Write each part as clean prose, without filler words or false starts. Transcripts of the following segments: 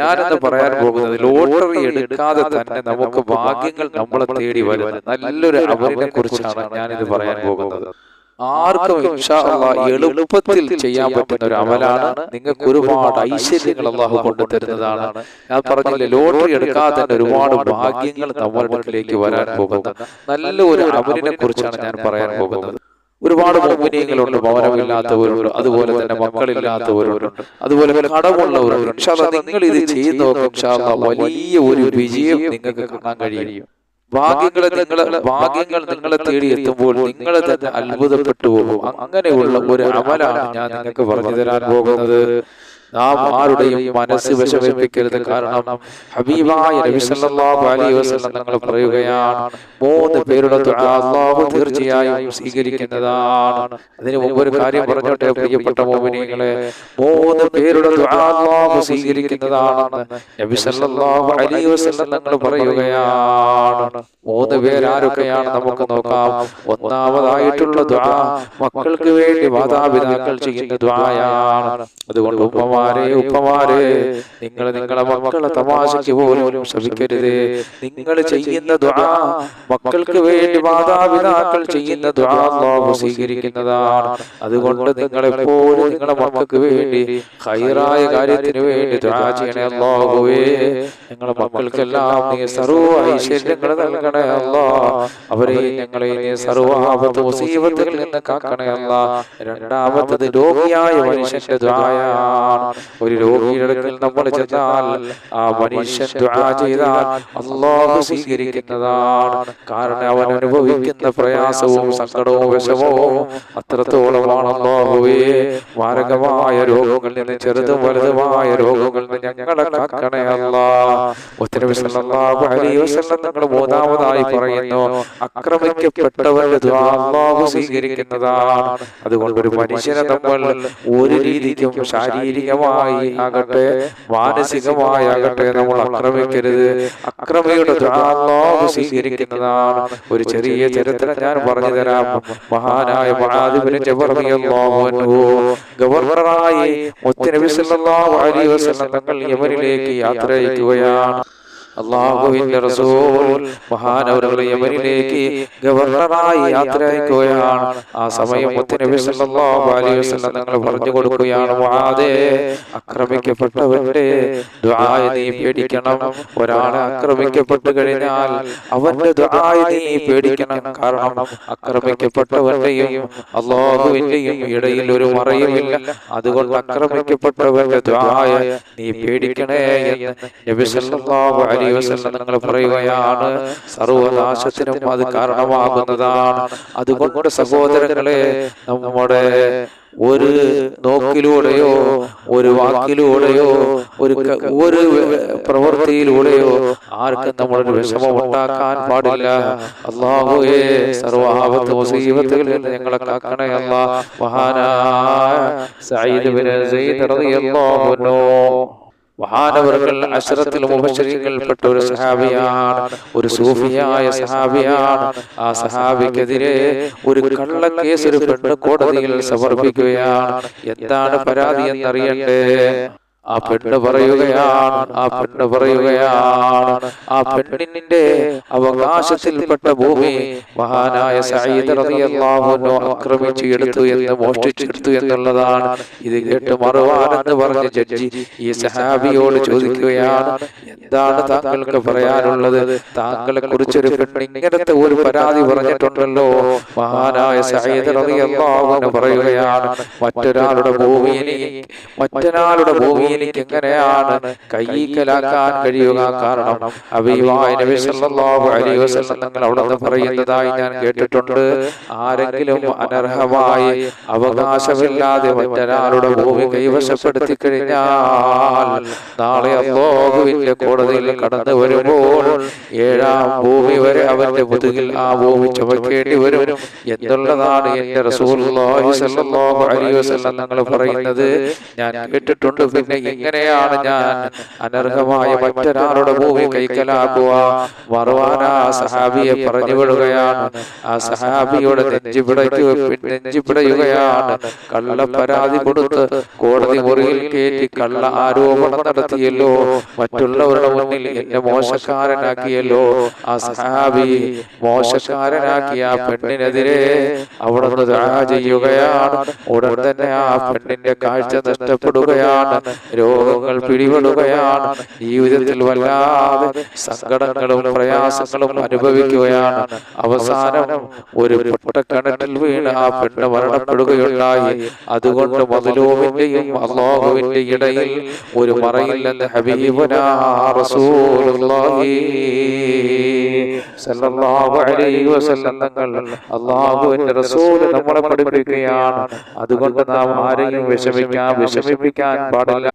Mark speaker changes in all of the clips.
Speaker 1: ഞാനെന്ന് പറയാൻ പോകുന്നത് ലോട്ടറി എടുക്കാതെ തന്നെ നമുക്ക് ഭാഗ്യങ്ങൾ നമ്മളെ തേടി വരുന്നത് നല്ലൊരു അമലിനെ കുറിച്ചാണ് ഞാനിത് പറയാൻ പോകുന്നത്. ആർക്കും ഇൻഷാ അല്ലാഹ് എളുപ്പത്തിൽ ചെയ്യാൻ പറ്റുന്ന ഒരു അമലാണ്. നിങ്ങൾക്ക് ഒരുപാട് ഐശ്വര്യങ്ങൾ അല്ലാഹു കൊണ്ടു തരുന്നതാണ്. ഞാൻ പറഞ്ഞില്ലേ, ലോട്ടറി എടുക്കാതെ തന്നെ ഒരുപാട് ഭാഗ്യങ്ങൾ നമ്മുടെ അടുക്കിലേക്ക് വരാൻ പോകുന്ന നല്ല ഒരു അമലിനെ കുറിച്ചാണ് ഞാൻ പറയാൻ പോകുന്നത്. ഒരുപാട് മുഅ്മിനീങ്ങളുണ്ട്, ഭവനമില്ലാത്തവരുണ്ട്, അതുപോലെ തന്നെ മക്കളില്ലാത്തവരുണ്ട്, അതുപോലെ കടമുള്ളവരുണ്ട്. ഇൻഷാ അല്ലാഹ് നിങ്ങൾ ഇത് ചെയ്ത് നോക്കുക. ഇൻഷാ അല്ലാഹ് വലിയ ഒരു വിജയം നിങ്ങൾക്ക് കാണാൻ കഴിയും. ഭാഗ്യങ്ങൾ നിങ്ങളെ തേടി എത്തുമ്പോൾ നിങ്ങൾ തന്നെ അത്ഭുതപ്പെട്ടു പോകും. അങ്ങനെയുള്ള ഒരു അമലാണ് ഞാൻ നിങ്ങൾക്ക് പറഞ്ഞു തരാൻ പോകുന്നത്. നാം ആരുടെയും മനസ്സ് വിഷമിപ്പിക്കരുത്. കാരണം ഹബീബായ നബി സല്ലല്ലാഹു അലൈഹി വസല്ലം തങ്ങൾ പറയുകയാണ്, 3 പേരുടെ ദുആ അല്ലാഹു തീർച്ചയായും സ്വീകരിക്കുന്നതാണ്. അതിന് മുമ്പ് ഒരു കാര്യം പറഞ്ഞോട്ടെ പ്രിയപ്പെട്ട മുഅ്മിനീങ്ങളെ, 3 പേരുടെ ദുആ അല്ലാഹു സ്വീകരിക്കുന്നതാണ് നബി സല്ലല്ലാഹു അലൈഹി വസല്ലം തങ്ങൾ പറയുകയാണ്. 3 പേരാരൊക്കെയാണ് നമുക്ക് നോക്കാം. ഒന്നാമതായിട്ടുള്ള ദുആ മക്കൾക്ക് വേണ്ടി മാതാപിതാക്കൾ ചെയ്യുന്ന ദുആയാണ്. അതുകൊണ്ട് ഉപ്പമാരെ നിങ്ങൾ നിങ്ങളെ മക്കളെ തമാശയ്ക്ക് പോലും ശ്രമിക്കരുത്. നിങ്ങൾ ചെയ്യുന്ന ദുആ മക്കൾക്ക് വേണ്ടി മാതാപിതാക്കൾ ചെയ്യുന്ന ദുആ അല്ലാഹു സ്വീകരിക്കുന്നതാണ്. അതുകൊണ്ട് നിങ്ങളെപ്പോഴും നിങ്ങളുടെ മക്കൾക്ക് വേണ്ടി ഖൈറായ കാര്യത്തിന് വേണ്ടി ദുആ ചെയ്യണേ. അല്ലാഹുവേ, നിങ്ങളുടെ മക്കൾക്കെല്ലാം നീ സർവ്വ ഐശ്വര്യങ്ങൾ നൽകണേ അല്ലാഹ്. അവരെ ഞങ്ങളെ നീ സർവ്വ ആപത്ത് മുസീബത്തുകളിൽ നിന്ന് കാക്കണേ അല്ലാഹ്. രണ്ടാമത്തത് രോഗിയായ മനുഷ്യന്റെ ദുആയാണ്. ഒരു രോഗിയുടെ അടുക്കൽ നമ്മൾ ചെന്നാൽ ആ മനുഷ്യൻ ദുആ ചെയ്താൽ അല്ലാഹു സ്വീകരിക്കുന്നതാണ്. കാരണം അവൻ അനുഭവിക്കുന്ന പ്രയാസവും സങ്കടവും വിഷമവും അത്രത്തോളമാണ്. അല്ലാഹുവേ, മാരകമായ രോഗങ്ങളിൽ നിന്ന്, ചെറുതും വലുതുമായ രോഗങ്ങളിൽ നിന്ന് ഞങ്ങളെ കാക്കണേ അല്ലാഹ്. നബി സല്ലല്ലാഹു അലൈഹി വസല്ലം തങ്ങൾ മൂന്നാമതായി പറയുന്നു, ആക്രമിക്കപ്പെട്ടവരുടെ ദുആ അല്ലാഹു സ്വീകരിക്കുന്നതാണ്. അതുകൊണ്ട് ഒരു മനുഷ്യനെ നമ്മൾ ഒരു രീതിക്കും ശാരീരികമായി ആകട്ടെ മാനസികമായി ആകട്ടെ നമ്മൾ ആക്രമിക്കരുത്. അക്രമിയുടെ ദുആ അല്ലാഹു സ്വീകരിക്കുന്നതാണ്. ഒരു ചെറിയ ചരിത്രം ഞാൻ പറഞ്ഞു തരാം. മഹാനായ മുആദ് ഇബ്നു ജബൽ റളിയല്ലാഹു അൻഹു ഗവർണറായി മുത്തനബി സല്ലല്ലാഹു അലൈഹി വസല്ലം തങ്ങൾ യമനിലേക്ക് യാത്ര അയക്കുകയാണ്. അല്ലാഹുവിന്റെ റസൂൽ മഹാനവറുകൾ യമനിലേക്ക് ഗവർണറായി യാത്ര അയക്കുകയാണ്. ആ സമയം മുത്തനബി സല്ലല്ലാഹു അലൈഹി വസല്ലം തങ്ങൾ പറഞ്ഞു കൊടുക്കുകയാണ്, മുആദേ, ആക്രമിക്കപ്പെട്ടവന്റെ ദുആയെ നീ പേടിക്കണം. ഒരാളെ ആക്രമിക്കപ്പെട്ടു കഴിഞ്ഞാൽ അവന്റെ ദുആയെ നീ പേടിക്കണം. കാരണം ആക്രമിക്കപ്പെട്ടവന്റെയും അല്ലാഹുവിന്റെയും ഇടയിൽ ഒരു മറയുമില്ല. അതുകൊണ്ട് ആക്രമിക്കപ്പെട്ടവന്റെ ദുആയെ നീ പേടിക്കണേ എന്ന് നബി സല്ലല്ലാഹു അലൈഹി വസല്ലം തങ്ങൾ പറയുകയാണ്. സർവനാശത്തിനും അത് കാരണമാകുന്നതാണ്. അതുകൊണ്ട് സഹോദരങ്ങളെ, നമ്മുടെ ഒരു നോക്കിലൂടെയോ ഒരു വാക്കിലൂടെയോ ഒരു പ്രവൃത്തിയിലൂടെയോ ആർക്കും നമ്മളൊരു വിഷമം ഉണ്ടാക്കാൻ പാടില്ല. അല്ലാഹുവേ, സർവ്വ ആപത്ത് മുസീബത്തുകളിൽ നിന്ന് ഞങ്ങളെ കാക്കണേ അല്ലാഹ്. മഹാനായ സഈദ് ഇബ്നു സഈദ് റളിയല്ലാഹു അൻഹു മഹാനവറുകൾ അശ്റത്തുൽ മുബശ്ശിരീങ്ങളിൽപ്പെട്ട ഒരു സഹാബിയാണ്, ഒരു സൂഫിയായ സഹാബിയാണ്. ആ സഹാബിക്കെതിരെ ഒരു കള്ളക്കേസ് ഒരു പെണ്ണ് കോടതിയിൽ സമർപ്പിക്കുകയാണ്. എന്താണ് പരാതി എന്നറിയണ്ടേ? ആ പെണ്ണ് പറയുകയാണ് ആ പെണ്ണിന്റെ അവകാശത്തിൽപ്പെട്ട ഭൂമി മഹാനായ സഈദ് റളിയല്ലാഹു അൻഹു ആക്രമിച്ചു എടുത്തു എന്ന്, മോഷ്ടിച്ചെടുത്തു എന്നുള്ളതാണ്. ഇത് കേട്ട് മറുവാൻ എന്ന് പറഞ്ഞ ജഡ്ജി ഈ സഹാബിയോട് ചോദിക്കുകയാണ്, എന്താണ് താങ്കൾക്ക് പറയാനുള്ളത്? താങ്കളെ കുറിച്ചൊരു പെണ്ണ് ഇങ്ങനത്തെ ഒരു പരാതി പറഞ്ഞിട്ടുണ്ടല്ലോ. മഹാനായ സഈദ് റളിയല്ലാഹു അൻഹു പറയുകയാണ്, മറ്റൊരാളുടെ ഭൂമി എനിക്ക് എങ്ങനെയാണ് കൈക്കലാക്കാൻ കഴിയുക? കാരണം ഹബീബായ നബി സല്ലല്ലാഹു അലൈഹി വസല്ലം തങ്ങൾ അവിടുന്ന് പറയുന്നതായി ഞാൻ കേട്ടിട്ടുണ്ട്, ആരെങ്കിലും അനർഹമായി അവകാശമില്ലാതെ മറ്റൊരാളുടെ ഭൂമി കൈവശപ്പെടുത്തി കഴിഞ്ഞാൽ നാളെ അല്ലാഹുവിന്റെ കോടതിയിൽ കടന്നു വരുമ്പോൾ 7ാം ഭൂമി വരെ അവന്റെ മുതുകിൽ ആ ഭൂമി ചുമക്കേണ്ടി വരും എന്നുള്ളതാണ് എന്റെ റസൂലുള്ളാഹി സ്വല്ലല്ലാഹു അലൈഹി വസല്ലം തങ്ങൾ പറയുന്നത് ഞാൻ കേട്ടിട്ടുണ്ട്. പിന്നെ എങ്ങനെയാണ് ഞാൻ അനർഹമായ മറ്റൊരാളുടെ ഭൂമി കൈക്കലാക്കുക? മർവാൻ ആ സഹാബിയെ പറഞ്ഞു വിടുകയാണ്. ആ സഹാബിയുടെ നെഞ്ചിപ്പിടയുകയാണ്. കള്ള പരാതി കൊടുത്ത് കോടതി മുറിയിൽ കയറ്റി കള്ള ആരോപണം നടത്തിയല്ലോ, മറ്റുള്ളവരുടെ മുന്നിൽ എന്നെ മോശക്കാരനാക്കിയല്ലോ. ആ സഹാബി മോശക്കാരനാക്കിയ ആ പെണ്ണിനെതിരെ അവിടുന്ന് ദുആ ചെയ്യുകയാണ്. ഉടൻ തന്നെ ആ പെണ്ണിന്റെ കാഴ്ച നഷ്ടപ്പെടുകയാണ്, രോഗങ്ങൾ പിടിപെടുകയാണ്, ജീവിതത്തിൽ വല്ലാതെ സങ്കടങ്ങളും പ്രയാസങ്ങളും അനുഭവിക്കുകയാണ്. അവസാനം ഒരു പൊട്ടക്കിണറ്റിൽ വീണ് ആ പെണ്ണ് മരണപ്പെടുകയുണ്ടായി. അതുകൊണ്ട് മദ്ലൂമിന്റെയും അല്ലാഹുവിന്റെ ഇടയിൽ ഒരു മറയില്ലെന്ന് ഹബീബുനാ റസൂലുള്ളാഹി സല്ലല്ലാഹു അലൈഹി വസല്ലം തങ്ങൾ അല്ലാഹുവിന്റെ റസൂൽ നമ്മളെ പഠിപ്പിക്കുകയാണ്. അതുകൊണ്ട് നാം ആരെയും വിഷമിപ്പിക്കാൻ പാടില്ല.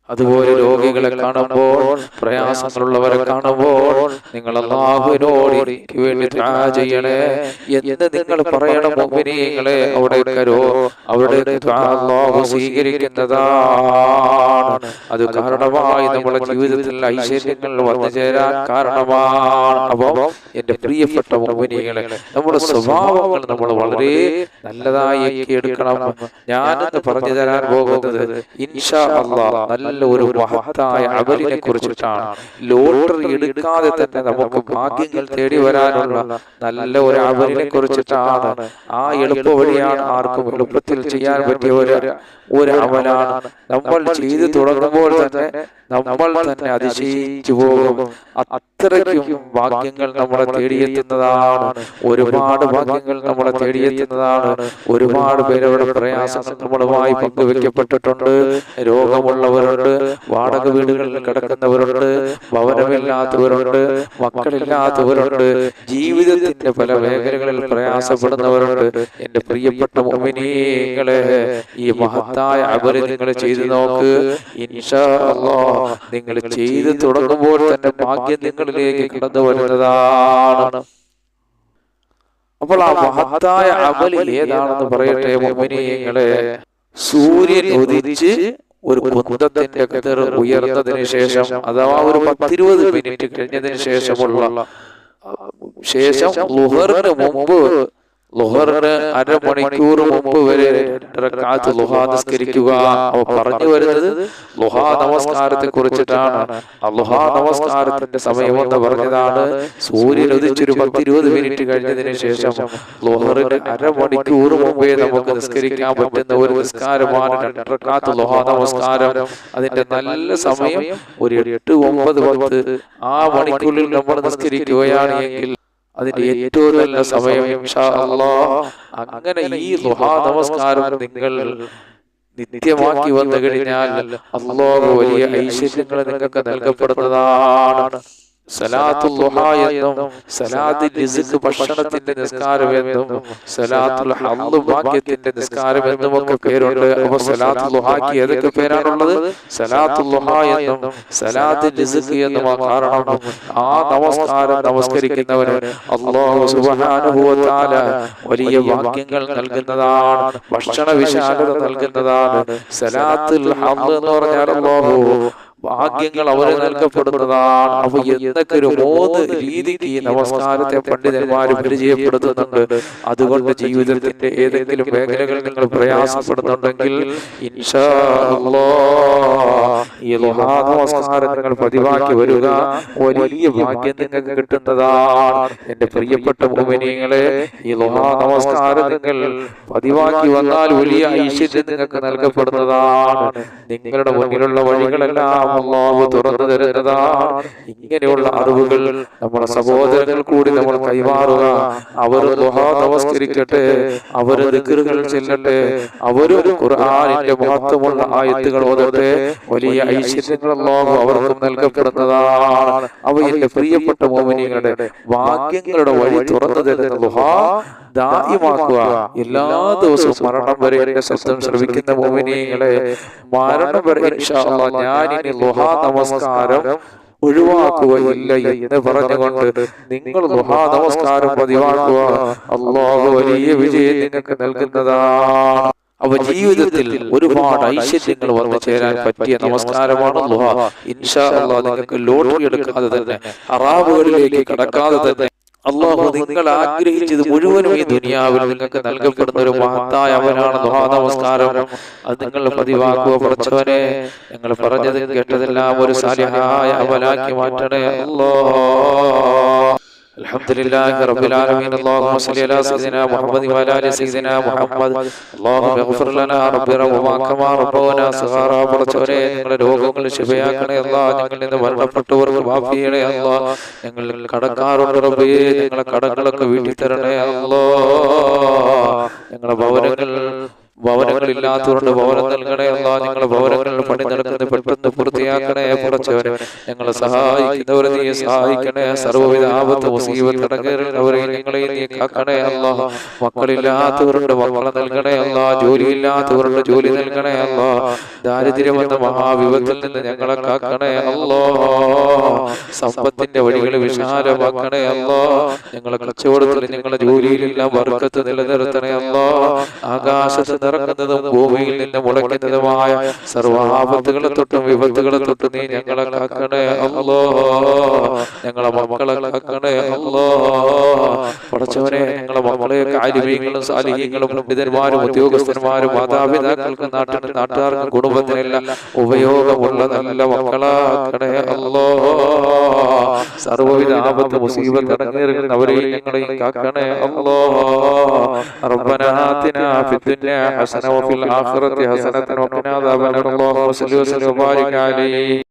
Speaker 1: അതുപോലെ രോഗികളെ കാണുമ്പോൾ, പ്രയാസങ്ങളുള്ളവരെ കാണുമ്പോൾ നിങ്ങൾ അല്ലാഹുവിനോട് എനിക്ക് വേണ്ടി ദുആ ചെയ്യണേ എന്ന് നിങ്ങൾ പറയണം. മുഅ്മിനീങ്ങളെ, അവരുടെ ദുആ അല്ലാഹു സ്വീകരിക്കുന്നതാണ്. അത് കാരണമായി നമ്മുടെ ജീവിതത്തിൽ ഐശ്വര്യങ്ങൾ വന്നു ചേരാൻ കാരണമാണ്. അപ്പോൾ എന്റെ പ്രിയപ്പെട്ട മുഅ്മിനീങ്ങളെ, നമ്മുടെ സ്വഭാവങ്ങൾ നമ്മൾ വളരെ നല്ലതായി എടുക്കണം. ഞാനെന്ന് പറഞ്ഞു തരാൻ പോകുന്നത് ഇൻഷാ അല്ലാഹ് നല്ല ഒരു മഹത്തായ അമലിനെ കുറിച്ചിട്ടാണ്. ലോട്ടറി എടുക്കാതെ തന്നെ നമുക്ക് ഭാഗ്യങ്ങൾ തേടി വരാനുള്ള നല്ല ഒരു അമലിനെ കുറിച്ചിട്ടാണ്. ആ എളുപ്പ വഴിയാണ്, ആർക്കും എളുപ്പത്തിൽ ചെയ്യാൻ പറ്റിയ ഒരു അമലാണ്. നമ്മൾ ചെയ്തു തുടങ്ങുമ്പോൾ തന്നെ നമ്മൾ തന്നെ അതിശയിച്ചു പോകും. അത്രയ്ക്കും ഭാഗ്യങ്ങൾ നമ്മളെ തേടിയെത്തുന്നതാണ്. ഒരുപാട് ഭാഗ്യങ്ങൾ നമ്മളെ തേടിയെത്തുന്നതാണ്. ഒരുപാട് പേരുടെ പ്രയാസങ്ങൾ നമ്മളുമായി പങ്കുവെക്കപ്പെട്ടിട്ടുണ്ട്. രോഗമുള്ളവരുണ്ട്, വാടക വീടുകളിൽ കിടക്കുന്നവരുണ്ട്, ഭവനമില്ലാത്തവരുണ്ട്, മക്കളില്ലാത്തവരുണ്ട്, ജീവിതത്തിന്റെ പല മേഖലകളിൽ പ്രയാസപ്പെടുന്നവരുണ്ട്. എന്റെ പ്രിയപ്പെട്ട മുഅ്മിനീങ്ങളെ, ഈ മഹത്തായ അമൽ നിങ്ങൾ ചെയ്തു നോക്ക്. ഇൻഷാ അല്ലാഹ് നിങ്ങൾ ചെയ്തു തുടങ്ങുമ്പോൾ തന്നെ ഭാഗ്യം നിങ്ങളിലേക്ക് കടന്നു വരുന്നതാണ്. അപ്പോൾ ആ മഹത്തായ അമൽ ഏതാണെന്ന് പറയട്ടെ മുഅ്മിനീങ്ങളെ. സൂര്യൻ ഉദിച്ച് ഒരു കുന്തത്തിന്റെ കതിർ ഉയർന്നതിന് ശേഷം, അഥവാ ഒരു 10-20 മിനിറ്റ് കഴിഞ്ഞതിന് ശേഷമുള്ള ളുഹറിന് മുമ്പ്, ളുഹറിന് അരമണിക്കൂർ മുമ്പ് വരെ റക്അത്ത് ളുഹാ നിസ്കരിക്കുക. അവ പറഞ്ഞു വരുന്നത് ളുഹാ നമസ്കാരത്തെ കുറിച്ചിട്ടാണ്. ളുഹാ നമസ്കാരത്തിന്റെ സമയം എന്ന് പറഞ്ഞതാണ് സൂര്യൻ ഉദിച്ചൊരു 10-20 മിനിറ്റ് കഴിഞ്ഞതിന് ശേഷം ളുഹറിന് അരമണിക്കൂർ മുമ്പേ നമുക്ക് നിസ്കരിക്കാൻ പറ്റുന്ന ഒരു നിസ്കാരമാണ് 2 റക്അത്ത് ളുഹാ നമസ്കാരം. അതിന്റെ നല്ല സമയം ഒരു 8, 9, 10 ആ മണിക്കൂറിൽ നമ്മൾ നിസ്കരിക്കുകയാണ് എങ്കിൽ അതിന്റെ ഏറ്റവും നല്ല സമയം ഇൻഷാ അല്ലാഹ്. അങ്ങനെ ഈ ളുഹാ നമസ്കാരം നിങ്ങൾ നിത്യമാക്കി വന്നു കഴിഞ്ഞാൽ അല്ലാഹു വലിയ ഐശ്വര്യങ്ങൾ നിങ്ങൾക്ക് നൽകപ്പെടുന്നതാണ്. സലാത്തുൽ ളുഹാ എന്നും സലാത്തുൽ റിസ്ക് ഭക്ഷണത്തിന്റെ നിസ്കാരം എന്നും സലാത്തുൽ ഹദ്ദ് ഭാഗ്യത്തിന്റെ നിസ്കാരം എന്നും ഒക്കെ പേരുണ്ട്. അപ്പോൾ സലാത്തുൽ ളുഹാക്ക് ഏതൊക്കെ പേരാണുള്ളത്? സലാത്തുൽ ളുഹാ എന്നും സലാത്തുൽ റിസ്ക് എന്നും. കാരണം ആ നമസ്കാരം നമസ്കരിക്കുന്നവന് അല്ലാഹു സുബ്ഹാനഹു വ തആല വലിയ ഭാഗ്യങ്ങൾ നൽകുന്നതാണ്, ഭക്ഷണ വിശാലത നൽകുന്നതാണ്. സലാത്തുൽ ഹദ്ദ് എന്ന് പറഞ്ഞാൽ അല്ലാഹു ഭാഗ്യങ്ങൾ അവരെ നൽകപ്പെടുന്നതാണ്. അപ്പൊ എന്നൊക്കെ ഒരു 3 രീതിക്ക് ഈ നമസ്കാരത്തെ പണ്ഡിതന്മാര് പരിചയപ്പെടുത്തുന്നുണ്ട്. അതുകൊണ്ട് ജീവിതത്തിന്റെ ഏതെങ്കിലും മേഖലകൾ നിങ്ങൾ പ്രയാസപ്പെടുന്നുണ്ടെങ്കിൽ ഇൻഷാ അല്ലാഹ് ഈ ളുഹാ നമസ്കാരം നിങ്ങൾ പതിവാക്കി വരിക. വലിയ ഭാഗ്യം നിങ്ങൾക്ക് കിട്ടുന്നതാണ്. എന്റെ പ്രിയപ്പെട്ട മുഅ്മിനീങ്ങളെ, ഈ ളുഹാ നമസ്കാരം നിങ്ങൾ പതിവാക്കി വന്നാൽ വലിയ ഐശ്വര്യം നിങ്ങൾക്ക് നൽകപ്പെടുന്നതാണ്. നിങ്ങളുടെ മുന്നിലുള്ള വഴികളെല്ലാം അല്ലാഹു തുറന്നു തരുന്നതാണ്. ഇങ്ങനെയുള്ള അറിവുകൾ നമ്മുടെ സഹോദരങ്ങൾ കൂടി നമ്മൾ കൈമാറുക. അവർ ദുആ നമസ്കരിക്കട്ടെ, അവർ ദിക്റുകൾ ചൊല്ലട്ടെ, അവരും ഖുർആനിന്റെ മഹത്വമുള്ള ആയത്തുകൾ ഓതട്ടെ. വലിയ ഐശ്വര്യങ്ങൾ അല്ലാഹു അവർക്കും നൽകപ്പെടുന്നതാണ്. അവയുടെ പ്രിയപ്പെട്ട മുഅ്മിനീങ്ങളുടെ ഭാഗ്യങ്ങളുടെ വഴി തുറന്നു തരുന്ന ദുആ ദായിമാക്കുക. എല്ലാ ദിവസവും മരണം വരെ എന്റെ ശബ്ദം ശ്രവിക്കുന്ന മുഅ്മിനീങ്ങളെ, മരണം വരെ ഇൻഷാ അല്ലാഹ് ഞാൻ ഇനി ളുഹാ നമസ്കാരം ഒഴിവാക്കുകയില്ല എന്ന് പറഞ്ഞുകൊണ്ട് നിങ്ങൾ ളുഹാ നമസ്കാരം പതിവാക്കുക. അല്ലാഹു വലിയ വിജയം നിങ്ങൾക്ക് നൽകുന്നതാണ്. അവ ജീവിതത്തിൽ ഒരുപാട് ഐശ്വര്യങ്ങൾ വന്നു ചേരാൻ പറ്റിയ നമസ്കാരമാണ് ദുആ. ഇൻഷാ അല്ലാഹ് നിങ്ങൾക്ക് ലോട്ടറി എടുക്കാതെ തന്നെ, ഹറാമുകളിലേക്ക് കടക്കാതെ തന്നെ അല്ലാഹു നിങ്ങൾ ആഗ്രഹിച്ചത് മുഴുവനും ഈ ദുനിയാവിൽ നിങ്ങൾക്ക് നൽകപ്പെടുന്ന ഒരു മഹത്തായ അമലാണ് ദുആ നമസ്കാരം. അത് നിങ്ങൾ പതിവാക്കുക. പടച്ചവനെ, ഞങ്ങൾ പറഞ്ഞത് കേട്ടതെല്ലാം ഒരു സാലിഹായ അമലാക്കി മാറ്റണേ അല്ലാഹ്. അൽഹംദുലില്ലാഹി റബ്ബിൽ ആലമീൻ. അല്ലാഹുമ്മ സ്വല്ലി അലാ സയ്യിദിനാ മുഹമ്മദ് വഅലാ ആലി സയ്യിദിനാ മുഹമ്മദ്. അല്ലാഹുമ്മ ഇഗ്ഫിർ ലനാ റബ്ബി റബ്ബനാ കമാ റബ്ബനാ സഗാറാ. പടച്ചവനെ, ഞങ്ങളുടെ രോഗങ്ങൾ ശിഫയാക്കണേ അല്ലാഹ്. ഞങ്ങളിൽ നിന്ന് മരണപ്പെട്ടവർക്ക് മാഫ് ചെയ്യണേ അല്ലാഹ്. ഞങ്ങൾ കടക്കാറുണ്ട് റബ്ബേ, ഞങ്ങളുടെ കടങ്ങളൊക്കെ വീട്ടി തരണേ അല്ലാഹ്. ഞങ്ങളുടെ ഭവനങ്ങളില്ലാത്തവരുടെ ഭവനം നൽകണേ അല്ലാഹ്. ഞങ്ങളുടെ ഭവനങ്ങളിൽ പണി നടക്കുന്നത് പെട്ടെന്ന് പൂർത്തിയാക്കണേ പടച്ചവനെ. ഞങ്ങളെ സഹായിക്കുന്നവരെ നീ സഹായിക്കണേ. സർവ്വവിധ ആപത്ത് മുസീബത്ത് ഇടങ്ങേറുന്നവരെ ഞങ്ങളെ നീ കാക്കണേ അല്ലാഹ്. മക്കളില്ലാത്തവരുടെ മക്കളെ നൽകണേ അല്ലാഹ്. ജോലിയില്ലാത്തവരുടെ ജോലി നൽകണേ അല്ലാഹ്. ദാരിദ്ര്യമെന്ന മഹാവിപത്തിൽ നിന്ന് ഞങ്ങളെ കാക്കണേ അല്ലാഹ്. സമ്പത്തിന്റെ വഴികൾ വിശാലമാക്കണേ അല്ലാഹ്. ഞങ്ങളെ കച്ചവടത്തിൽ, ഞങ്ങളുടെ ജോലിയിലെല്ലാം ബർക്കത്ത് നിലനിർത്തണേ അല്ലാഹ്. ആകാശത്ത് ഇറങ്ങുന്നതും ഭൂമിയിൽ നിന്ന് മുളയ്ക്കുന്നതുമായ സർവ്വാപത്തുകളെ തൊട്ടും വിപത്തുകളെ തൊട്ടും നീ ഞങ്ങളെ കാക്കണേ അല്ലാഹ്. ഞങ്ങളെ മക്കളെ കാക്കണേ അല്ലാഹ്. പടച്ചവനെ, ഞങ്ങളെ മക്കളെയൊക്കെ ആലിമീങ്ങളും സാലിഹീങ്ങളും പണ്ഡിതന്മാരും ഉദ്യോഗസ്ഥന്മാരും മാതാപിതാക്കൾക്കും നാട്ടുകാർക്കും കുടുംബത്തിനെല്ലാം ഉപയോഗമുള്ള നല്ല മക്കളാക്കണേ അല്ലാഹ്. സർവ്വവിധ ആപത്ത് മുസീബത്ത് ഇടങ്ങേറുന്നവരെ ഞങ്ങളെയും കാക്കണേ അല്ലാഹ്. റബ്ബനാ ആതിനാ ഫിദ്ദുനിയാ حسنة وفي الآخرة حسنة وقنا عذاب النار. اللهم صل وسلم وبارك عليه.